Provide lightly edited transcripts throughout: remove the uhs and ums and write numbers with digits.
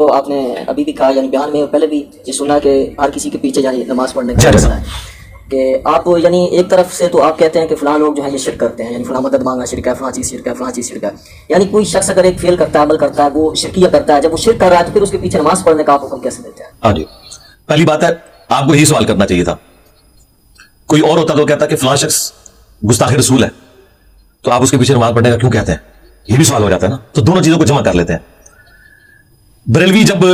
تو آپ نے ابھی بھی کہا یعنی بیان میں پہلے بھی یہ سنا کہ ہر کسی کے پیچھے یعنی نماز پڑھنے کا مسئلہ ہے کہ آپ یعنی ایک طرف سے تو آپ کہتے ہیں کہ فلاں لوگ جو ہے یہ شرک کرتے ہیں، یعنی فلاں مدد مانگنا شرک ہے، فلاں چیز شرک ہے، فلاں چیز شرک ہے، یعنی کوئی شخص اگر ایک فعل کرتا ہے، عمل کرتا ہے، وہ شرکیہ کرتا ہے، جب وہ شرک کر رہا ہے تو پھر اس کے پیچھے نماز پڑھنے کا آپ حکم کیسے دیتے ہیں؟ ہاں جی، پہلی بات ہے آپ کو یہی سوال کرنا چاہیے تھا. کوئی اور ہوتا تو کہتا کہ فلاں شخص گستاخ رسول ہے تو آپ اس کے پیچھے نماز پڑھنے کا کیوں کہتے ہیں، یہ بھی سوال ہو جاتا ہے نا. تو دونوں چیزوں کو جمع کر لیتے ہیں. بریلوی جب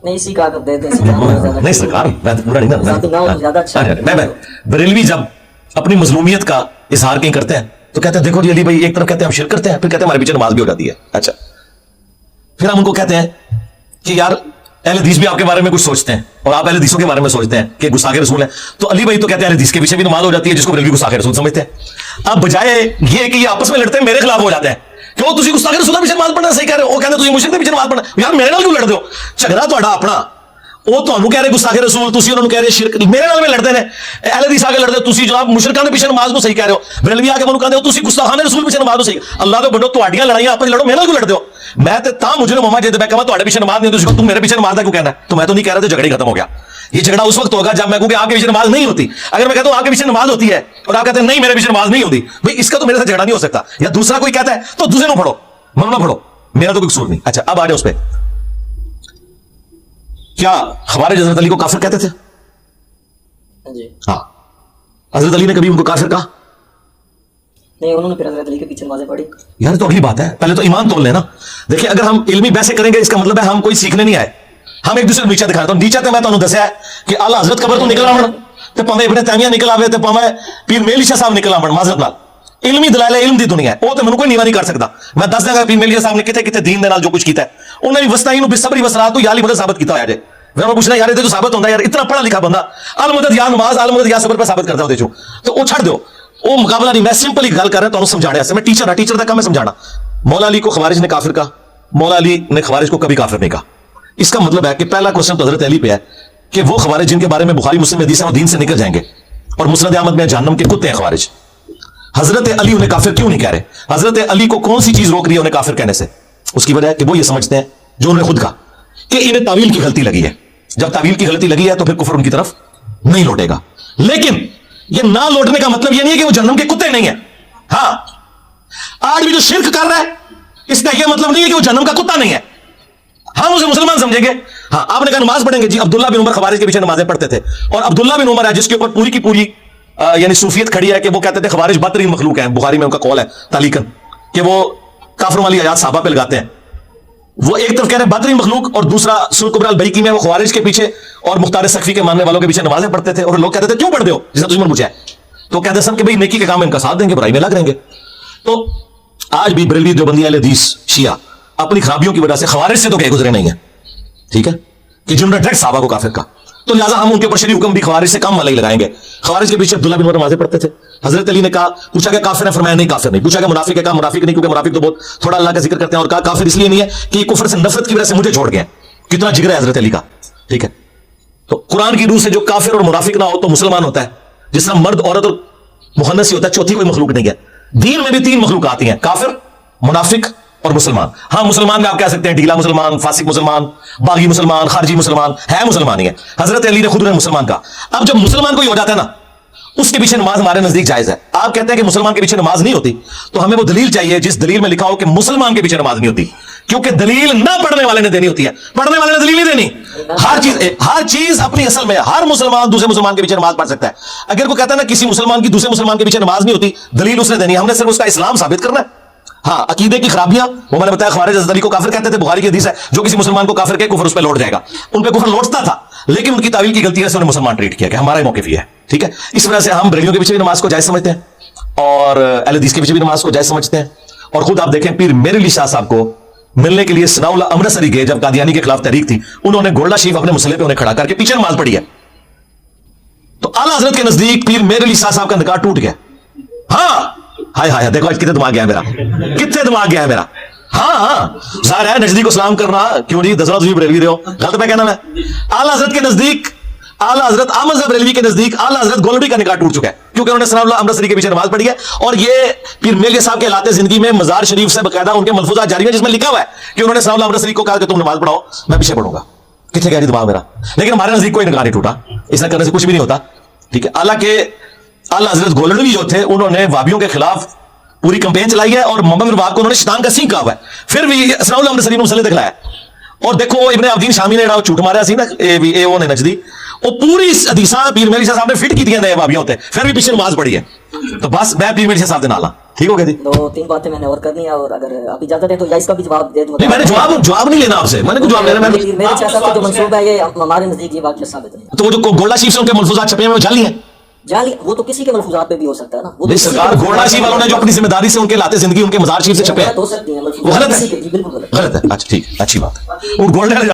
نہیں اسی کا کر دیتے ہیں نہیں سرکار میں پورا نہیں نا بریلوی جب اپنی مظلومیت کا اظہار کہیں کرتے ہیں تو کہتے ہیں دیکھو جی علی بھائی ایک طرف کہتے ہیں ہم شرک کرتے ہیں، پھر کہتے ہیں ہمارے پیچھے نماز بھی ہو جاتی ہے. اچھا پھر ہم ان کو کہتے ہیں کہ یار اہل حدیث بھی آپ کے بارے میں کچھ سوچتے ہیں اور آپ اہل حدیثوں کے بارے میں سوچتے ہیں کہ گستاخ رسول ہیں، تو علی بھائی تو کہتے ہیں اہل حدیث کے پیچھے بھی نماز ہو جاتی ہے جس کو بریلوی گستاخ رسول سمجھتے ہیں. اب بجائے یہ کہ یہ آپس میں لڑتے ہیں میرے خلاف ہو جاتے ہیں کیوں تسی گستاخ رسول کے پیچھے نماز پڑھنا صحیح کہہ رہے ہو، وہ کہتے ہیں تسی مشرک کے پیچھے نماز پڑھنا، یار میرے نال کیوں لڑتے ہو؟ جھگڑا تہاڈا اپنا، وہ تانوں کہہ رہے گستاخ رسول، تسی انہوں کہہ رہے شرک، میرے نال میں لڑتے ہیں اہل حدیث آ کے لڑتے تسی جناب مشرکاں دے پیچھے نماز کو صحیح کہہ رہے ہو، بریلوی آ کے منوں کہندے ہو تسی گستاخان رسول پیچھے نماز کو صحیح. اللہ دے بندو تہاڈیاں لڑائیاں آپس لڑو، میرے نال کیوں لڑتے ہو؟ میں تے تاں مجرم ہوں جے میں کہاں تہاڈے پیچھے نماز نہیں ہوتی، تم میرے پیچھے نماز دا کیوں کہنا ہے؟ تو میں تو نہیں کہہ رہا تھا، جھگڑا ہی ختم ہو گیا. یہ جھگڑا اس وقت ہوگا جب میں کہوں کہ آپ کے پیچھے نماز نہیں ہوتی. اگر میں کہتا ہوں آپ کے پیچھے نماز ہوتی ہے اور آپ کہتے ہیں نہیں میرے پیچھے نماز نہیں ہوتی، بھائی اس کا تو میرے سے جھگڑا نہیں ہو سکتا. یا دوسرا کوئی کہتا ہے تو دوسرے نو پڑھو، منو نہ پڑھو، میرا تو کوئی قصور نہیں. اچھا اب آ جاؤ اس پہ، کیا خوارج حضرت علی کو کافر کہتے تھے؟ جی ہاں. حضرت علی نے کبھی ان کو کافر کہا؟ نہیں، انہوں نے پھر حضرت علی کے پیچھے نمازیں پڑھی. یار تو اگلی بات ہے، پہلے تو ایمان تول لینا. دیکھیں اگر ہم علمی بحثیں کریں گے اس کا مطلب ہے ہم کوئی سیکھنے نہیں آئے، ہم ایک دوسرے کو نیچے دکھاتے ہیں. نیچے تو میں تمہیں دسیا ہے کہ اعلیٰ حضرت قبر تو نکل آوڑ تے پاویں ابن تیمیہ نکل آوے تے پاویں پیر میلی شاہ صاحب نکل آوڑ، معذرت نال علمی دلائل علم دی دنیا ہے، وہ تو مینوں کوئی نیوا نہیں کر سکتا. میں دس داں گا پیر میلی شاہ صاحب نے کتے کتے دین دے نال جو کچھ کیتا ہے، انہوں نے وسطائی نو بصبری وسرات تو یالی مدد ثابت کیتا ہوا ہے. میں پوچھنا یار یہ تو ثابت ہوتا ہے یار اتنا پڑھا لکھا بندہ المدد یا نماز المدد یا صبر پہ ثابت کرتا ہے تو وہ چھڑ دو، وہ مقابلہ نہیں. میں سمپل ہی گل کر رہا ہوں، تمہیں سمجھانے سے میں ٹیچر ہوں، ٹیچر کا کام ہے سمجھانا. مولا علی کو خوارج نے کافر کہا، مولا علی نے خوارج کو کبھی کافر نہیں کہا. اس کا مطلب ہے کہ پہلا کوسچن تو حضرت علی پہ ہے کہ وہ خوارج جن کے بارے میں بخاری مسلم حدیث ہے وہ دین سے نکل جائیں گے اور مسند احمد میں جہنم کے کتے ہیں خوارج. حضرت علی انہیں کافر کیوں نہیں کہہ رہے؟ حضرت علی کو کون سی چیز روک رہی ہے انہیں کافر کہنے سے؟ اس کی وجہ ہے کہ وہ یہ سمجھتے ہیں جو انہوں نے خود کہا کہ انہیں تعویل کی غلطی لگی ہے. جب تعویل کی غلطی لگی ہے تو پھر کفر ان کی طرف نہیں لوٹے گا. لیکن یہ نہ لوٹنے کا مطلب یہ نہیں ہے کہ وہ جہنم کے کتے نہیں ہیں. ہاں آج بھی جو شرک کر رہا ہے اس کا یہ مطلب نہیں ہے کہ وہ جہنم کا کتا نہیں ہے. ہم اسے مسلمان سمجھیں گے. ہاں آپ نے کہا نماز پڑھیں گے، جی عبداللہ بن عمر خوارج کے پیچھے نمازیں پڑھتے تھے اور عبداللہ بن عمر ہے جس کے اوپر پوری کی پوری یعنی صوفیت کھڑی ہے کہ وہ کہتے تھے خوارج بدترین مخلوق ہیں. بخاری میں ان کا قول ہے تعلیقاً کہ وہ کافروں والی آیات صحابہ پہ لگاتے ہیں. وہ ایک طرف کہہ رہے ہیں بدترین مخلوق اور دوسرا سنن کبری البیہقی میں وہ خوارج کے پیچھے اور مختار سقفی کے ماننے والوں کے پیچھے نمازیں پڑھتے تھے. اور لوگ کہتے تھے کیوں پڑھتے ہو جس نے دشمن پوچھا ہے تو کہتے سن کہ بھائی نیکی کے کام ان کا ساتھ دیں گے، برائی میں لگ رہیں گے. تو آج بھی بریلوی دیوبندی اہل حدیث شیعہ اپنی خرابیوں کی وجہ سے خوارج سے تو گئے گزرے نہیں ہیں، ٹھیک ہے، کہ جنہوں نے ڈائریکٹ صحابہ کو کافر کہا. تو لہٰذا ہم ان کے اوپر شرعی حکم بھی خوارج سے کم والا ہی لگائیں گے. خوارج کے پیچھے عبداللہ بن عمر نمازیں پڑھتے تھے. حضرت علی نے کہا، پوچھا کہ کافر ہے، فرمایا نہیں کافر نہیں. پوچھا کہ منافق ہے، کہا منافق نہیں کیونکہ منافق تو بہت تھوڑا اللہ کا ذکر کرتے ہیں. اور کہا کافر اس لیے نہیں ہے کہ یہ کفر سے نفرت کی وجہ سے مجھے چھوڑ گئے. کتنا جگر ہے حضرت علی کا، ٹھیک ہے. تو قرآن کی روح سے جو کافر اور منافق نہ ہو تو مسلمان ہوتا ہے، جس طرح مرد عورت اور مخنث ہی ہوتا ہے، چوتھی کوئی مخلوق نہیں ہے. دین میں بھی تین مخلوق آتی ہیں، کافر، منافق اور مسلمان. ہاں مسلمان میں آپ کہہ سکتے ہیں ڈھیلا مسلمان، فاسق مسلمان، باغی مسلمان، خارجی مسلمان، ہے مسلمان ہی ہے. حضرت علی نے خود انہیں مسلمان کہا. اب جب مسلمان کوئی ہو جاتا ہے نا اس کے پیچھے نماز ہمارے نزدیک جائز ہے. آپ کہتے ہیں کہ مسلمان کے پیچھے نماز نہیں ہوتی، تو ہمیں وہ دلیل چاہیے جس دلیل میں لکھا ہو کہ مسلمان کے پیچھے نماز نہیں ہوتی، کیونکہ دلیل نہ پڑھنے والے نے دینی ہوتی ہے، پڑھنے والے نے دلیل نہیں دینی. ہر چیز اپنی اصل میں ہر مسلمان دوسرے مسلمان کے پیچھے نماز پڑھ سکتا ہے. اگر کوئی کہتا ہے نا کسی مسلمان کی دوسرے مسلمان کے پیچھے نماز نہیں ہوتی، دلیل اس نے دینی ہے، ہم نے صرف اس کا اسلام ثابت کرنا ہے. ہاں عقیدے کی خرابیاں وہ میں نے بتایا، خوارج حضرت علی کو کافر کہتے تھے. بخاری کی حدیث ہے جو کسی مسلمان کو کافر کہے کفر اس پہ لوٹ جائے گا. ان پہ کفر لوٹتا تھا لیکن ان کی تعویل کی غلطی ہے، انہیں مسلمان ٹریٹ کیا کہ ہمارا ہی موقف یہ ہے، ٹھیک ہے. اس وجہ سے ہم بریلیوں کے پیچھے بھی نماز کو جائز سمجھتے ہیں اور اہل حدیث کے پیچھے بھی نماز کو جائز سمجھتے ہیں. اور خود آپ دیکھیں پیر میرے علی شاہ صاحب کو ملنے کے لیے ثناء اللہ امرتسری گئے جب قادیانی کے خلاف تحریک تھی، انہوں نے گولڈا شریف اپنے مسئلے پہ انہیں کھڑا کر کے پیچھے نماز پڑھی ہے. تو اعلیٰ حضرت کے نزدیک پیر میرے علی شاہ صاحب کا نکاح ٹوٹ گیا. ہاں ہائے ہائے دیکھو کتنے دماغ گیا ہے میرا، کتنے دماغ گیا ہے میرا. ہاں ظاہر ہے نجدی کو سلام کرنا کیوں جی، دسنا تجھے بریلوی رہے ہو، غلط میں کہنا میں. اعلیٰ حضرت کے نزدیک، اعلیٰ حضرت احمد صاحب بریلوی کے نزدیک اعلیٰ حضرت گولڈی کا نکاح ٹوٹ چکا ہے. کیونکہ انہوں نے ثناء اللہ امرتسری کے پیچھے نماز پڑھی ہے. اور یہ پیر میلے صاحب کے حالات زندگی میں مزار شریف سے باقاعدہ ان کے ملفوظات جاری ہیں جس میں لکھا ہوا ہے کہ انہوں نے ثناء اللہ امرتسری کو کہا کہ تم نماز پڑھاؤ میں پیچھے پڑھوں گا. کتنے گہری دماغ میرا. لیکن ہمارے نزدیک کوئی نکاح نہیں ٹوٹا, اس طرح کرنے سے کچھ بھی نہیں ہوتا. ٹھیک ہے. حالانکہ اعلیٰ حضرت گولڈوی جو تھے انہوں نے وہابیوں کے خلاف پوری کمپین چلائی ہے اور محمد بن وہاب کو انہوں نے شیطان کا سینگ کہا ہوا ہے, پھر بھی ثناء اللہ امرتسری نے مسئلے دکھلایا. اور دیکھو ابن عابدین شامی نے جھوٹ مارا سی نا اے وہ نے نجدی, وہ پوری حدیثاں پیر میلی شاہ صاحب نے فٹ کی تھیں وہابیوں تے, پھر بھی پیچھے نماز پڑھی ہے. تو بس میں پیر میلی شاہ صاحب دے نال ہاں. ٹھیک ہو گیا جی. 2-3 باتیں میں نے اور کرنی ہے, اور اگر آپ اجازت دیں تو یا اس کا بھی جواب دے دوں. نہیں میں نے جواب نہیں لینا آپ سے, میں نے کوئی جواب لینا. پیر میلی شاہ صاحب کا جو منصوبہ ہے یہ ہمارے نزدیک یہ واقعہ ثابت نہیں. تو وہ جو گولڈا شریف سے ان کے ملفوظات چھپے ہیں وہ جعلی ہیں. جعلی وہ تو کسی کے ملفوظات پہ بھی ہو سکتا ہے نا. وہ سرکار گولڈا شریف والوں نے جو اپنی ذمہ داری سے ان کے لاتے زندگی ان کے مزار شریف سے چھپے ہیں ہو سکتی ہیں وہ غلط ہے. بالکل غلط غلط ہے. اچھا ٹھیک, اچھی بات ہے. وہ گولڈن